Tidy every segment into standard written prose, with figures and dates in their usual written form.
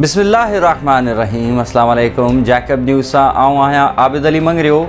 बिस्मिल्लाहिर्रहमानिर्रहीम। अस्सलाम वालेकुम। जैकब न्यूज़ सां आऊं आहियां आबिद अली मंगरियो।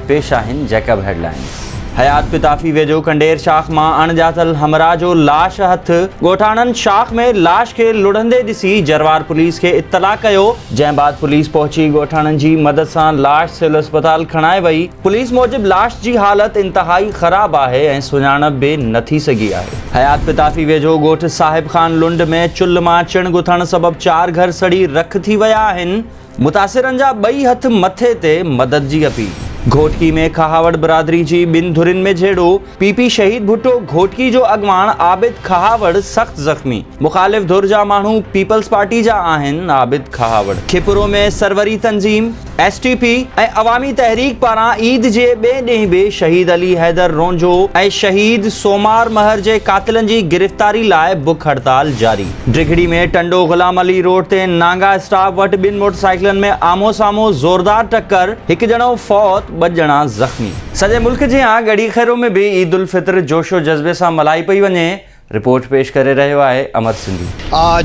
पेश आहिनि जैकब हेडलाइंस। हयात पिताफ़ी वेझो कंडेर शाख मां अणॼातल हमराह जो लाश हथ। ॻोठाणनि शाख में लाश खे लुढ़ंदे ॾिसी जरवार पुलिस खे इत्तला कयो, जंहिं बाद पुलिस पहुची ॻोठाणनि जी मदद सां लाश सिविल अस्पताल खणाए वई। पुलिस मूजिबि लाश जी हालत इंतहाई ख़राब आहे ऐं सुञाणप बि न थी सघी आहे। हयात पिताफ़ी वेझो ॻोठ साहिब खान लुंड में चुल्ह मां चिण गुथण सबबि 4 घर सड़ी रख थी विया आहिनि। मुतासिरनि जा 2 हथ मथे ते मदद जी अपील। घोटकी में खहावड़ बिरादरी जी 2 धुरियुनि में झेड़ो। पीपी शहीद भुट्टो घोटकी जो अॻवान आबिद खहावड़ सख़्त ज़ख़्मी। मुख़ालिफ़ धुर जा माण्हू पीपल्स पार्टी जा आहिनि। आबिद खहावड़ खिपुरो में सरवरी तंज़ीम STP ऐं अवामी तहरीक पारां ईद जे ॿिए ॾींहुं बि शहीद अली हैदर रोंजो ऐं शहीद सोमार महर जे कातिलनि जी गिरफ़्तारी लाइ बुख हड़ताल जारी। ड्रिघड़ी में टंडो गुलाम अली रोड ते नांगा स्टाफ वटि 2 मोटरसाइकिलनि में आमो साम्हूं ज़ोरदार टक्कर, 1 ॼणो फौत, 2 ॼणा ज़ख़्मी। सॼे मुल्क जे गड़ी खैरो में भी ईद उल फितर जोशो जज़्बे सां मल्हाई पई वञे। रिपोर्ट पेश करे रहियो आहे अमर सिंधी।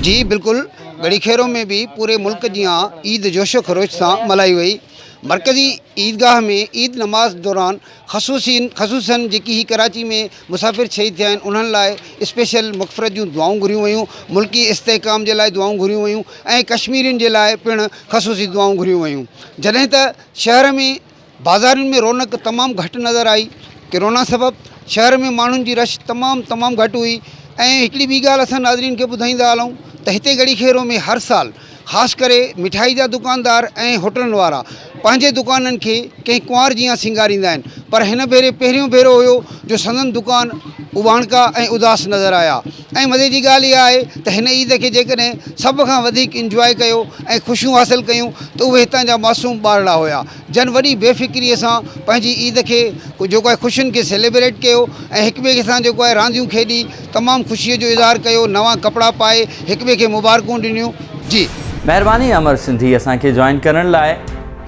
जी बिल्कुलु, गड़ी खैरो में भी पूरे मुल्क जी ईद जोशो खरोश सां मल्हाई वई। मरकज़ी ईदगाह में ईद नमाज़ दौरान ख़सूसन जेकी ही कराची में मुसाफ़िर शहीद थिया आहिनि उन्हनि लाइ स्पेशल मग़फ़िरत जूं दुआऊं घुरियूं वयूं, मुल्की इस्तेहकाम जे लाइ दुआऊं घुरियूं वयूं ऐं कश्मीरियुनि जे लाइ पिणु ख़सूसी दुआऊं घुरियूं वयूं। जॾहिं त शहर में बाज़ारुनि में रौनक तमामु घटि नज़र आई। कोरोना सबबि शहर में माण्हुनि जी रश तमामु घटि हुई। ऐं हिकिड़ी ॿी ॻाल्हि असां नाज़रीन खे ॿुधाईंदा हलूं त हिते गड़ी खैरो में हर साल ख़ासि करे मिठाई जा दुकानदार ऐं होटलनि वारा पंहिंजे दुकाननि खे कंहिं कुंवार जीअं सिंगारींदा आहिनि, पर हिन भेरे पहिरियों भेरो हुयो जो संदन दुकान उबाणका ऐं उदास नज़र आया। ऐं मज़े जी ॻाल्हि इहा आहे त हिन ईद खे जेकॾहिं सभ खां वधीक इंजॉय कयो ऐं ख़ुशियूं हासिलु कयूं त उहे हितां जा मासूम ॿारड़ा हुया, जन वॾी बेफ़िक्रीअ सां पंहिंजी ईद खे जेको आहे ख़ुशियुनि खे सेलिब्रेट कयो ऐं हिक ॿिए सां जेको आहे रांदियूं खेॾी, तमामु ख़ुशीअ जो इज़हार कयो, नवां कपिड़ा पाए हिक ॿिए खे मुबारकूं ॾिनियूं। जी महिरबानी अमर सिंधी असांखे जॉइन करण लाइ।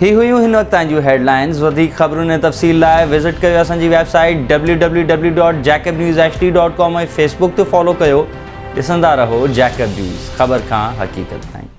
ही हुयूं हिन वक़्त तव्हांजूं हेडलाइंस। वधीक ख़बरुनि ऐं तफ़सील लाइ विज़िट कयो असांजी वेबसाइट www.jacobnewshd.com ऐं फेसबुक ते फॉलो कयो। ॾिसंदा रहो जैकब न्यूज़, ख़बर खां हक़ीक़त ताईं।